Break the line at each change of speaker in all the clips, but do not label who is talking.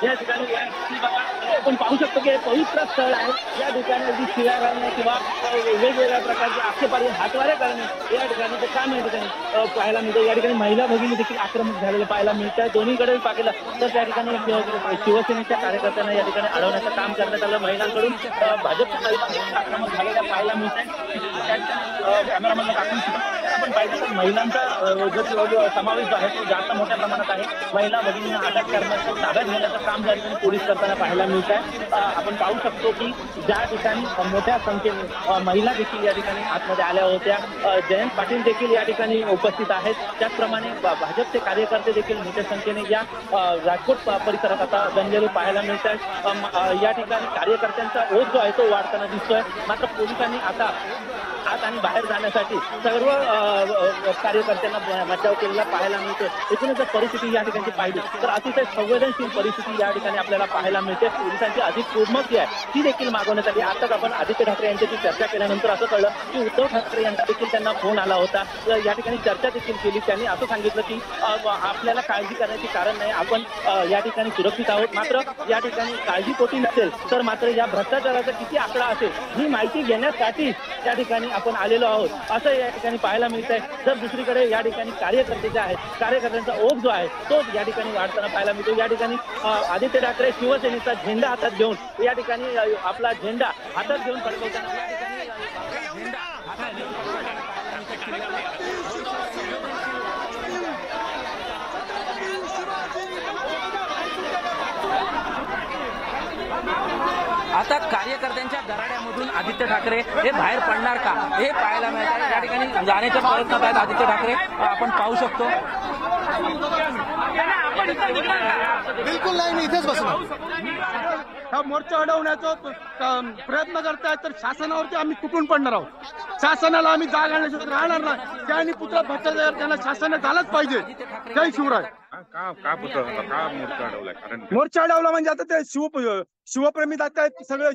या ठिकाणी आपण पाहू शकतो की पवित्र स्थळ आहे। या ठिकाणी अगदी शिव्या घालणे किंवा वेगवेगळ्या प्रकारचे आक्षेपार्ह हातवारे करणे या ठिकाणी ते काम या ठिकाणी पाहायला मिळतं। या ठिकाणी महिला भगिनी देखील आक्रमक झालेले पाहायला मिळतात। दोन्हीकडे पाहिलं तर त्या ठिकाणी शिवसेनेच्या कार्यकर्त्यांना या ठिकाणी अडवण्याचं काम करण्यात आलं। महिलांकडून भाजपच्या आक्रमक झालेल्या पाहायला मिळत आहे। कॅमेरामॅन आपण पाहिजे तर महिलांचा जो समावेश आहे तो जास्त मोठ्या प्रमाणात आहे। महिला भगिनींना अटक करण्याचं ताब्यात घेण्याचं काम या ठिकाणी पोलीस करताना पाहायला मिळत आहे। आपण पाहू शकतो की ज्या ठिकाणी मोठ्या संख्येने महिला देखील या ठिकाणी आतमध्ये आल्या होत्या। जयंत पाटील देखील या ठिकाणी उपस्थित आहेत। त्याचप्रमाणे भाजपचे कार्यकर्ते देखील मोठ्या संख्येने या राजकोट परिसरात आता जमलेले पाहायला मिळत आहेत। या ठिकाणी कार्यकर्त्यांचा ओघ जो आहे तो वाढताना दिसतोय। मात्र पोलिसांनी आता आत आणि बाहेर जाण्यासाठी सर्व कार्यकर्त्यांना बचाव केलेला पाहायला मिळतो। एकूणच जर परिस्थिती या ठिकाणी पाहिली तर अतिशय संवेदनशील परिस्थिती या ठिकाणी आपल्याला पाहायला मिळते। पोलिसांची अधिक कुर्मक जी आहे ती देखील मागवण्यात आली। आताच आपण आदित्य ठाकरे यांच्याशी चर्चा केल्यानंतर असं कळलं की उद्धव ठाकरे यांचा देखील त्यांना फोन आला होता। या ठिकाणी चर्चा देखील केली। त्यांनी असं सांगितलं की आपल्याला काळजी करण्याचे कारण नाही, आपण या ठिकाणी सुरक्षित आहोत। मात्र या ठिकाणी काळजीपोटी नसेल तर मात्र या भ्रष्टाचाराचा किती आकडा असेल ही माहिती घेण्यासाठी या ठिकाणी आपण आलेलो आहोत असं या ठिकाणी पाहायला मिळत आहे। जर दुसरीकडे या ठिकाणी कार्यकर्ते जे आहेत कार्यकर्त्यांचा ओघ जो आहे तो या ठिकाणी वाढताना पाहायला मिळतो। या ठिकाणी आदित्य ठाकरे शिवसेनेचा झेंडा हातात घेऊन या ठिकाणी आपला झेंडा हातात घेऊन फडकवताना या ठिकाणी झेंडा
आता कार्यकर्त्यांच्या दराड्यामधून आदित्य ठाकरे हे बाहेर पडणार का हे पाहायला मिळत आहे। या ठिकाणी जाण्याच्या प्रयत्नात आहेत आदित्य ठाकरे, आपण पाहू शकतो।
बिलकुल नाही, मी इथेच बसलो। हा मोर्चा अडवण्याचा प्रयत्न करतायत तर शासनावरती आम्ही तुटून पडणार आहोत। शासनाला आम्ही जाग आणल्याशिवाय राहणार नाही। त्या आणि पुत्र भ्रष्टाचार त्यांना शासनाने झालंच पाहिजे। जय शिवराय। मोर्चा अडवला म्हणजे आता ते शिवप्रेमी जात आहेत सगळे।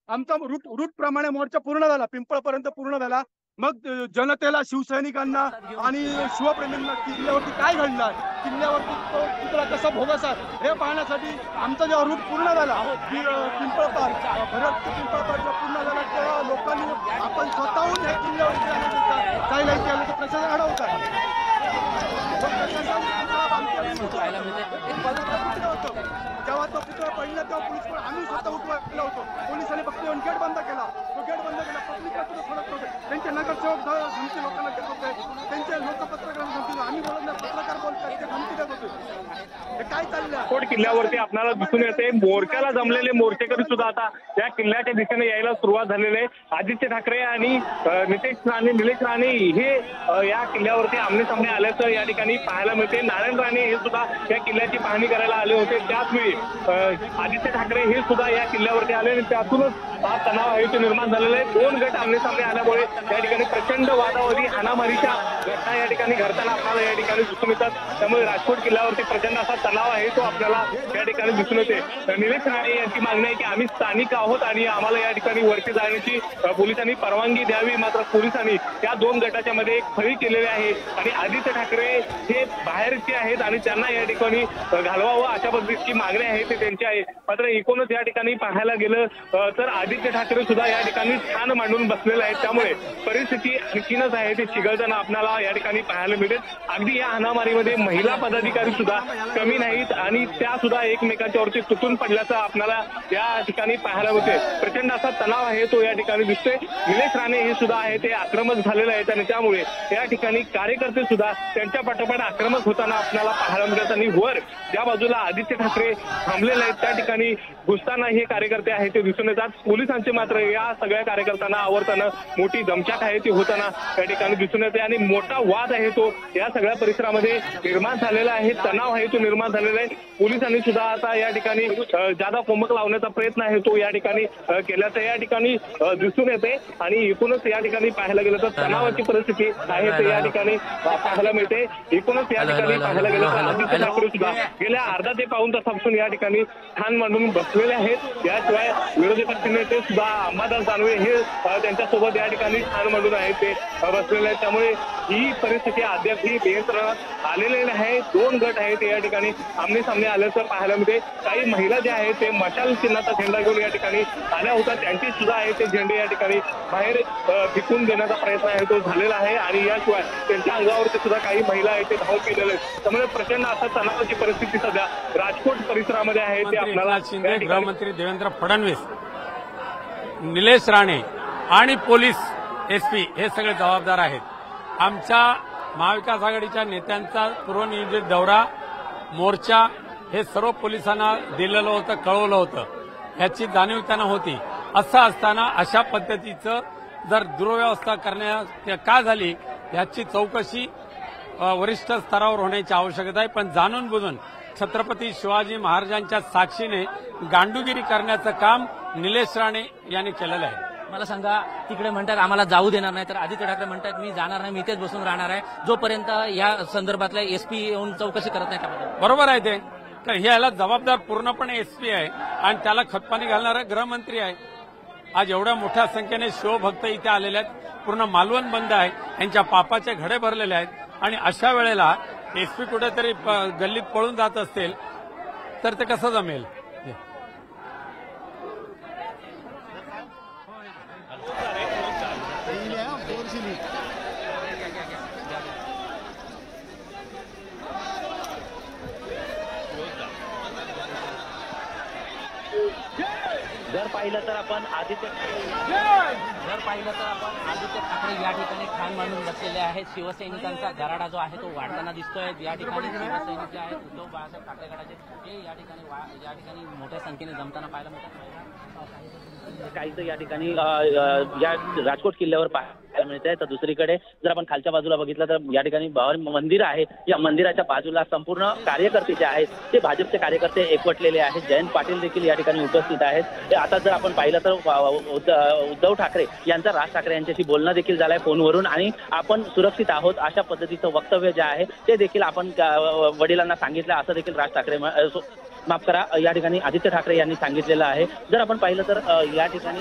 आमचा रूट प्रमाणे मोर्चा पूर्ण झाला, पिंपळपर्यंत पूर्ण झाला। मग जनतेला, शिवसैनिकांना आणि शिवप्रेमींना किल्ल्यावरती काय घडलं, किल्ल्यावरती तो पुतळा कसा भोगस आहे हे पाहण्यासाठी आमचा जेव्हा रूट पूर्ण झाला पिंपळपार पूर्ण झाला तेव्हा लोकांनी आपण स्वतःहून हे किल्ल्यावरती जायला केलं तर प्रशासन अडवतात। जेव्हा तो पुतळा पडला तेव्हा पोलीस पण आम्ही स्वतः उठवायला होतो। पोलिसांनी फक्त येऊन गेट बंद केला, तो गेट बंद केला। पब्लिकला सुद्धा सोडत नव्हते, त्यांचे नगरसेवक धमकी लोकांना देत होते, त्यांचे लोकपत्रकारांना धमकी। आम्ही बोलत नाही, पत्रकार बोलतात ते धमकी देत होते। हे काय चाललंय?
राजकोट किल्ल्यावरती आपल्याला दिसून येते मोर्चाला जमलेले मोर्चेकरी सुद्धा आता या किल्ल्याच्या दिशेने यायला सुरुवात झालेली आहे। आदित्य ठाकरे आणि निलेश राणे हे या किल्ल्यावरती आमने सामने आल्याचं या ठिकाणी पाहायला मिळते। नारायण राणे हे सुद्धा या किल्ल्याची पाहणी करायला आले होते। त्याचवेळी आदित्य ठाकरे हे सुद्धा या किल्ल्यावरती आले आणि त्यातूनच हा तणाव आहे तो निर्माण झालेला आहे। दोन गट आमने सामने आल्यामुळे या ठिकाणी प्रचंड वादावादी हाणामारीच्या घटना या ठिकाणी घडताना आपल्याला या ठिकाणी दिसून येतात। त्यामुळे राजकोट किल्ल्यावरती प्रचंड असा तणाव आहे तो आपल्याला या ठिकाणी दिसून येते। निलेश राणे यांची मागणी आहे की आम्ही स्थानिक आहोत आणि आम्हाला या ठिकाणी वरती जाण्याची पोलिसांनी परवानगी द्यावी। मात्र पोलिसांनी या दोन गटाच्या मध्ये एक फळी केलेली आहे आणि आदित्य ठाकरे हे बाहेरचे आहेत आणि त्यांना या ठिकाणी घालवावं अशा पद्धतीची मागणी आहे ते त्यांची आहे। मात्र एकूणच या ठिकाणी पाहायला गेलं तर आदित्य ठाकरे सुद्धा या ठिकाणी ठाण मांडून बसलेले आहेत। त्यामुळे परिस्थिती आणखीनच आहे ते चिघळताना आपल्याला या ठिकाणी पाहायला मिळेल। अगदी या हाणामारीमध्ये महिला पदाधिकारी सुद्धा कमी नाहीत आणि त्या सुद्धा एकमेकांच्या वरती तुटून पडल्याचं आपल्याला या ठिकाणी पाहायला मिळते। प्रचंड असा तणाव आहे तो या ठिकाणी दिसतोय। निलेश राणे हे सुद्धा आहे ते आक्रमक झालेले आहेत आणि त्यामुळे या ठिकाणी कार्यकर्ते सुद्धा त्यांच्या पाठोपाठ आक्रमक होताना आपल्याला पाहायला मिळत आणि वर ज्या बाजूला आदित्य ठाकरे थांबलेले आहेत त्या ठिकाणी घुसताना हे कार्यकर्ते आहेत ते दिसून येतात। पोलिसांचे मात्र या सगळ्या कार्यकर्त्यांना आवरताना मोठी दमछाक आहे ती होताना या ठिकाणी दिसून येते आणि मोठा वाद आहे तो या सगळ्या परिसरामध्ये निर्माण झालेला आहे। तणाव आहे तो निर्माण झालेला आहे। पोलिसांनी सुद्धा आता या ठिकाणी जादा कुमक लावण्याचा प्रयत्न आहे तो या ठिकाणी केल्याचं या ठिकाणी दिसून येते आणि एकूणच या ठिकाणी पाहायला गेलं तर तणावाची परिस्थिती आहे ते या ठिकाणी पाहायला मिळते। एकूणच या ठिकाणी पाहायला गेलं तर आदित्य ठाकरे सुद्धा गेल्या अर्धा ते पाऊण तासापासून या ठिकाणी ठाण मांडून बसलेले आहेत। याशिवाय विरोधी पक्षनेते सुद्धा अंबादास दानवे हे त्यांच्यासोबत या ठिकाणी ठाण मांडून आहेत ते बसलेले आहेत। त्यामुळे ही परिस्थिती अद्याप ही नियंत्रणात आलेली आहे. 2 गट आहेत या ठिकाणी आमने सामने आल्याचं पाहायला मिळते. काही महिला ज्या आहेत ते मशाल चिन्हाचा झेंडा घेऊन या ठिकाणी आल्या होत्या. त्यांची सुद्धा आहे ते झेंडे या ठिकाणी बाहेर फेकून देण्याचा प्रयत्न आहे तो झालेला आहे आणि याशिवाय त्यांच्या अंगावरती सुद्धा काही महिला आहेत ते धाव केलेले आहेत. त्यामुळे प्रचंड असा तणावाची परिस्थिती सध्या राजकोट परिसरामध्ये आहे. ते आपल्याला
शिंदे, गृहमंत्री देवेंद्र फडणवीस, निलेश राणे आणि पोलीस एसपी हे सगळे जबाबदार आहेत. आमच्या महाविकास आघाडीच्या नेत्यांचा पूर्वनियोजित दौरा, मोर्चा हे सर्व पोलिसांना दिलेलं होतं, कळवलं होतं. याची जाणीव त्यांना होती. असं असताना अशा पद्धतीचं जर दुर्व्यवस्था करण्यात का झाली याची चौकशी वरिष्ठ स्तरावर होण्याची आवश्यकता आहे. पण जाणून बुजून छत्रपती शिवाजी महाराजांच्या साक्षीने गांडूगिरी करण्याचं काम निलेश राणे यांनी केलेलं आहे.
मला सांगा, तिकडे म्हणतात आम्हाला जाऊ देणार नाही, तर आदित्य ठाकरे म्हणतात मी जाणार नाही, मी इथेच बसून राहणार आहे जोपर्यंत या संदर्भातल्या एसपी येऊन चौकशी करत नाही त्याबद्दल.
बरोबर आहे ते, कारण याला जबाबदार पूर्णपणे एसपी आहे आणि त्याला खतपाणी घालणारा गृहमंत्री आहे. आज एवढ्या मोठ्या संख्येने शिवभक्त इथे आलेले आहेत. पूर्ण मालवण बंद आहे, यांच्या पापाचे घडे भरलेले आहेत आणि अशा वेळेला एसपी कुठेतरी गल्लीत पळून जात असतील तर ते कसं जमेल.
जर पाहिलं तर आपण आदित्य ठाकरे या ठिकाणी ठाण मांडून बसलेले आहेत. शिवसैनिकांचा गराडा जो आहे तो वाढताना दिसतोय. या ठिकाणी शिवसैनिक जे आहेत उद्धव बाळासाहेब ठाकरे गटाचे हे या ठिकाणी मोठ्या संख्येने जमताना पाहायला मिळतात. काही तर या ठिकाणी या राजकोट किल्ल्यावर पाहायला मिळत आहे. तर दुसरीकडे जर आपण खालच्या बाजूला बघितलं तर या ठिकाणी मंदिर आहे. या मंदिराच्या बाजूला संपूर्ण कार्यकर्ते जे आहेत ते भाजपचे कार्यकर्ते एकवटलेले आहेत. जयंत पाटील देखील या ठिकाणी उपस्थित आहेत. ते आता जर आपण पाहिलं तर उद्धव ठाकरे यांचा राज ठाकरे यांच्याशी बोलणं देखील झालंय फोनवरून आणि आपण सुरक्षित आहोत अशा पद्धतीचं वक्तव्य जे आहे ते देखील आपण वडिलांना सांगितलं असं देखील राज ठाकरे माफ करा या ठिकाणी आदित्य ठाकरे यांनी सांगितलेलं आहे. जर आपण पाहिलं तर या ठिकाणी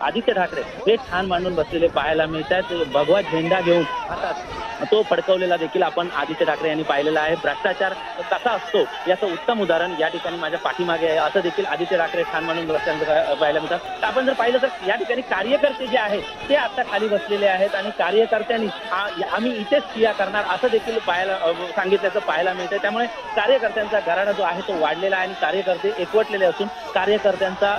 आदित्य ठाकरे हे ठाण मांडून बसलेले पाहायला मिळतात. भगवा झेंडा घेऊन हातात तो फडकवलेला देखील आपण आदित्य ठाकरे यांनी पाहिलेला आहे. भ्रष्टाचार कसा असतो याचं उत्तम उदाहरण या ठिकाणी माझ्या पाठीमागे आहे असं देखील आदित्य ठाकरे ठाण मांडून बसल्यानंतर पाहायला मिळतात. तर आपण जर पाहिलं तर या ठिकाणी कार्यकर्ते जे आहेत ते आता खाली बसलेले आहेत आणि कार्यकर्त्यांनी आम्ही इथेच क्रिया करणार असं देखील सांगितल्याचं पाहायला मिळतं. त्यामुळे कार्यकर्त्यांचा गराडा जो आहे तो वाढलेला आहे आणि कार्यकर्ते एकवटलेले असून कार्यकर्त्यांचा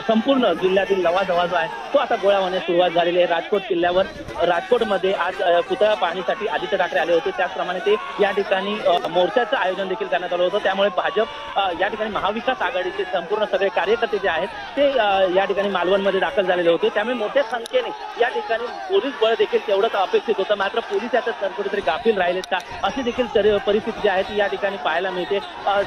संपूर्ण जिल्ह्यातील लवाजवा जो आहे तो आता गोळा होण्यास सुरुवात झालेली आहे. राजकोट किल्ल्यावर राजकोटमध्ये आज पुतळा पाहणीसाठी आदित्य ठाकरे आले होते. त्याचप्रमाणे ते या ठिकाणी मोर्चाचं आयोजन देखील करण्यात आलं होतं. त्यामुळे भाजप या ठिकाणी महाविकास आघाडीचे संपूर्ण सगळे कार्यकर्ते जे आहेत ते या ठिकाणी मालवणमध्ये दाखल झालेले होते. त्यामुळे मोठ्या संख्येने या ठिकाणी पोलीस बळ देखील तेवढंच अपेक्षित होतं. मात्र पोलीस याच्यात कुठेतरी गाफील राहिलेत का अशी देखील परिस्थिती जी आहे ती या ठिकाणी पाहायला मिळते.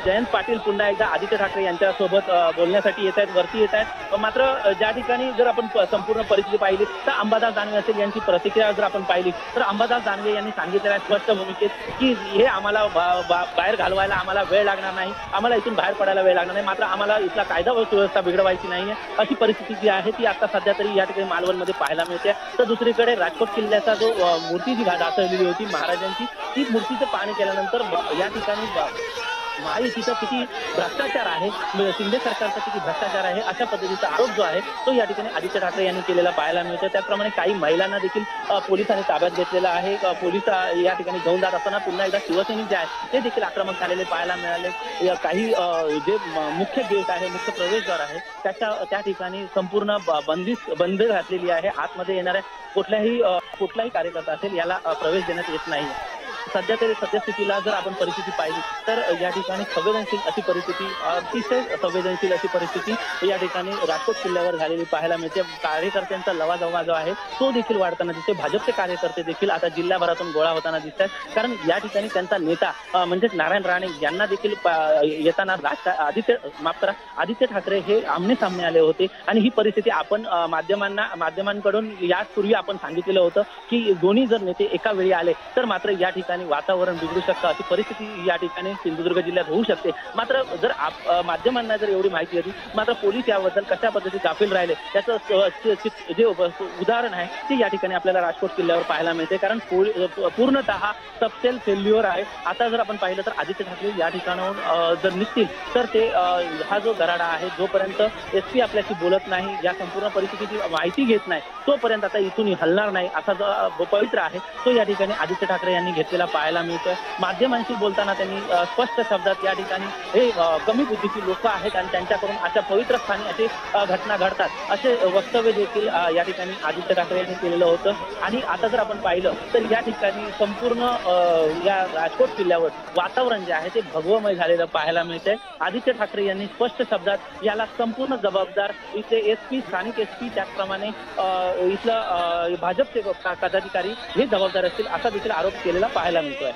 जयंत पाटील पुन्हा एकदा आदित्य ठाकरे यांच्यासोबत बोलण्यासाठी येत आहेत, वरती येत आहेत. मात्र ज्या ठिकाणी जर आपण संपूर्ण परिस्थिती पाहिली तर अंबादास दानवे असेल यांची प्रतिक्रिया जर आपण पाहिली तर अंबादास दानवे यांनी सांगितलेलं आहे स्पष्ट भूमिकेत की हे आम्हाला बाहेर घालवायला आम्हाला वेळ लागणार नाही, आम्हाला इथून बाहेर पडायला वेळ लागणार नाही, मात्र आम्हाला इथला कायदा व सुव्यवस्था बिघडवायची नाहीये अशी परिस्थिती जी आहे ती आता सध्या तरी या ठिकाणी मालवणमध्ये पाहायला मिळते. तर दुसरीकडे राजकोट किल्ल्याचा जो मूर्ती जी ढासळलेली होती महाराजांची ती मूर्तीचं पाहणी केल्यानंतर या ठिकाणी महायुतीचा किती भ्रष्टाचार आहे, शिंदे सरकारचा किती भ्रष्टाचार आहे अशा पद्धतीचा आरोप जो आहे तो या ठिकाणी आदित्य ठाकरे यांनी केलेला पाहायला मिळतो. त्याचप्रमाणे काही महिलांना देखील पोलिसांनी ताब्यात घेतलेला आहे. पोलीस या ठिकाणी घेऊन जात असताना पुन्हा एकदा शिवसैनिक जे आहे ते देखील आक्रमक झालेले पाहायला मिळाले. काही जे मुख्य गेट आहे, मुख्य प्रवेशद्वार आहे त्या ठिकाणी संपूर्ण बंद घातलेली आहे. आतमध्ये येणाऱ्या कुठलाही कार्यकर्ता असेल याला प्रवेश देण्यात येत नाही. सध्या तरी सद्यस्थितीला जर आपण परिस्थिती पाहिली तर या ठिकाणी संवेदनशील अशी परिस्थिती, अतिशय संवेदनशील अशी परिस्थिती या ठिकाणी राजकोट किल्ल्यावर झालेली पाहायला मिळते. कार्यकर्त्यांचा लवाजवा जो आहे तो देखील वाढताना दिसते. भाजपचे कार्यकर्ते देखील आता जिल्ह्याभरातून गोळा होताना दिसत आहेत. कारण या ठिकाणी त्यांचा नेता म्हणजेच नारायण राणे यांना देखील येताना आदित्य ठाकरे हे आमने सामने आले होते आणि ही परिस्थिती आपण माध्यमांकडून यापूर्वी आपण सांगितलेलं होतं की दोन्ही जर नेते एका वेळी आले तर मात्र या ठिकाणी ठिकाणी वातावरण बिघडू शकतं, अशी परिस्थिती या ठिकाणी सिंधुदुर्ग जिल्ह्यात होऊ शकते. मात्र जर माध्यमांना जर एवढी माहिती होती, मात्र पोलीस याबद्दल कशा पद्धतीने गाफील राहिले त्याचं जे उदाहरण आहे ते या ठिकाणी आपल्याला राजकोट किल्ल्यावर पाहायला मिळते. कारण पूर्णतः सबसेल फेल्युअर आहे. आता जर आपण पाहिलं तर आदित्य ठाकरे या ठिकाणाहून जर निघतील तर ते हा जो गराडा आहे, जोपर्यंत SP आपल्याशी बोलत नाही, या संपूर्ण परिस्थितीची माहिती घेत नाही, तोपर्यंत आता इथून हलणार नाही असा जो पवित्र आहे तो या ठिकाणी आदित्य ठाकरे यांनी घेतलेला पाहायला मिळतोय. माध्यमांशी बोलताना त्यांनी स्पष्ट शब्दात या ठिकाणी हे कमी बुद्धीची लोक आहेत आणि त्यांच्याकडून अशा पवित्र स्थानी असे घटना घडतात असे वक्तव्य देखील या ठिकाणी आदित्य ठाकरे यांनी केलेलं होतं. आणि आता जर आपण पाहिलं तर या ठिकाणी संपूर्ण या राजकोट किल्ल्यावर वातावरण जे आहे ते भगवमय झालेलं पाहायला मिळतंय. आदित्य ठाकरे यांनी स्पष्ट शब्दात याला संपूर्ण जबाबदार इथले SP, स्थानिक SP, त्याचप्रमाणे इथलं भाजपचे पदाधिकारी हे जबाबदार असतील असा देखील आरोप केलेला पाहायला मिळतोय.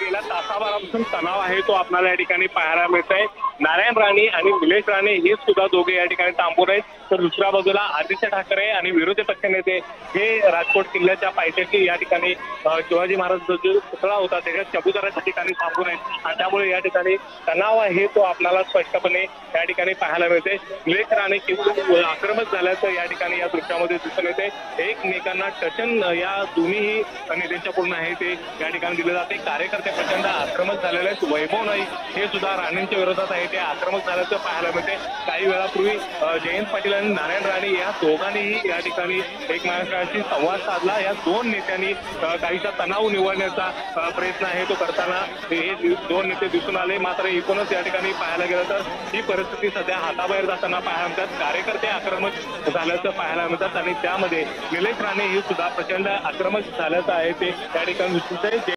गेल्या तासाभरापासून तणाव आहे तो आपल्याला या ठिकाणी पाहायला मिळत आहे. नारायण राणे आणि निलेश राणे हे सुद्धा दोघे या ठिकाणी थांबून आहेत, तर दुसऱ्या बाजूला आदित्य ठाकरे आणि विरोधी पक्षनेते हे राजकोट किल्ल्याच्या पायथ्याशी या ठिकाणी शिवाजी महाराज जो पुतळा होता त्याच्या चबुतऱ्याच्या ठिकाणी थांबून आहेत आणि त्यामुळे या ठिकाणी तणाव आहे तो आपल्याला स्पष्टपणे या ठिकाणी पाहायला मिळते. निलेश राणे किंवा आक्रमक झाल्याचं या ठिकाणी या दृश्यामध्ये दिसून येते. एकमेकांना टचन या दोन्ही नेत्यांच्या पूर्ण आहे ते या ठिकाणी दिले जाते. कार्यकर्ते प्रचंड आक्रमक झालेले आहेत. वैभव नाईक हे सुद्धा राणेंच्या विरोधात आहे ते आक्रमक झाल्याचं पाहायला मिळते. काही वेळापूर्वी जयंत पाटील आणि नारायण राणे या दोघांनीही या ठिकाणी एकमेकांशी संवाद साधला. या दोन नेत्यांनी काहीसा तणाव निवडण्याचा प्रयत्न आहे तो करताना हे दोन नेते दिसून आले. मात्र एकूणच या ठिकाणी पाहायला गेलं तर ही परिस्थिती सध्या हाताबाहेर जाताना पाहायला मिळतात. कार्यकर्ते आक्रमक झाल्याचं पाहायला मिळतात आणि त्यामध्ये निलेश राणे हे सुद्धा प्रचंड आक्रमक झाल्याचं आहे ते या ठिकाणी दिसून येते.